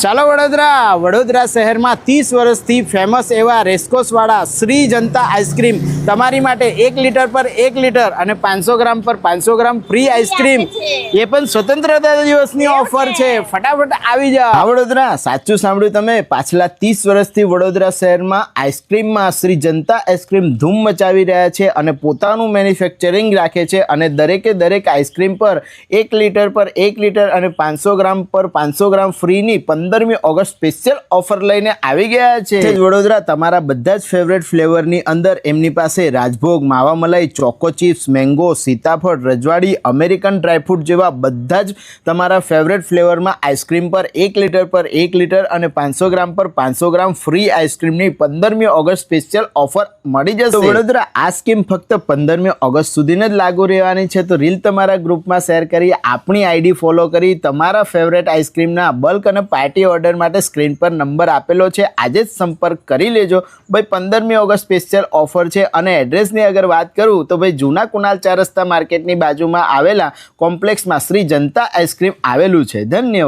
ચાલો વડોદરા શહેરમાં 30 વર્ષથી ફેમસ એવા રેસકોર્સવાળા શ્રી જનતા આઈસ્ક્રીમ તમારી માટે 1 લીટર પર 1 લીટર અને 500 ગ્રામ પર 500 ગ્રામ ફ્રી આઈસ્ક્રીમ, એ પણ સ્વતંત્રતા દિવસની ઓફર છે. ફટાફટ આવી જાઓ વડોદરા. સાચું સાંભળ્યું તમે, પાછલા 30 વર્ષથી વડોદરા શહેરમાં આઈસ્ક્રીમમાં શ્રી જનતા આઈસ્ક્રીમ ધૂમ મચાવી રહ્યા છે અને પોતાનું મેન્યુફેક્ચરિંગ રાખે છે અને દરેકે દરેક આઈસ્ક્રીમ પર 1 લીટર પર 1 લીટર અને 500 ગ્રામ પર 500 ગ્રામ ફ્રીની 15મી ઓગસ્ટ સ્પેશિયલ ઓફર લઈને આવી ગયા છે. વડોદરા તમારા બધા જ ફેવરેટ ફ્લેવરની અંદર એમની પાસે રાજભોગ, માવા મલાઈ, ચોકો ચિપ્સ, મેંગો, સીતાફળ, રજવાડી, અમેરિકન ડ્રાયફ્રૂટ જેવા બધા જ તમારા ફેવરેટ ફ્લેવરમાં આઈસ્ક્રીમ પર 1 લીટર પર 1 લીટર અને 500 ગ્રામ પર 500 ગ્રામ ફ્રી આઈસ્ક્રીમની 15મી ઓગસ્ટ સ્પેશિયલ ઓફર મળી જશે. વડોદરા આ સ્કીમ ફક્ત 15મી ઓગસ્ટ સુધી જ લાગુ રહેવાની છે. તો રીલ તમારા ગ્રુપમાં શેર કરી, આપણી આઈડી ફોલો કરી, તમારા ફેવરેટ આઈસ્ક્રીમના બલ્ક અને પાર્ટી ઓર્ડર માટે સ્ક્રીન પર નંબર આપેલો છે, આજે જ સંપર્ક કરી લેજો. ભાઈ 15મી ઓગસ્ટ સ્પેશિયલ ઓફર છે. અને એડ્રેસની અગર વાત કરું તો ભાઈ જૂના કુનાલ 4 રસ્તા માર્કેટની બાજુમાં આવેલા કોમ્પ્લેક્સમાં શ્રી જનતા આઈસ્ક્રીમ આવેલું છે. ધન્યવાદ.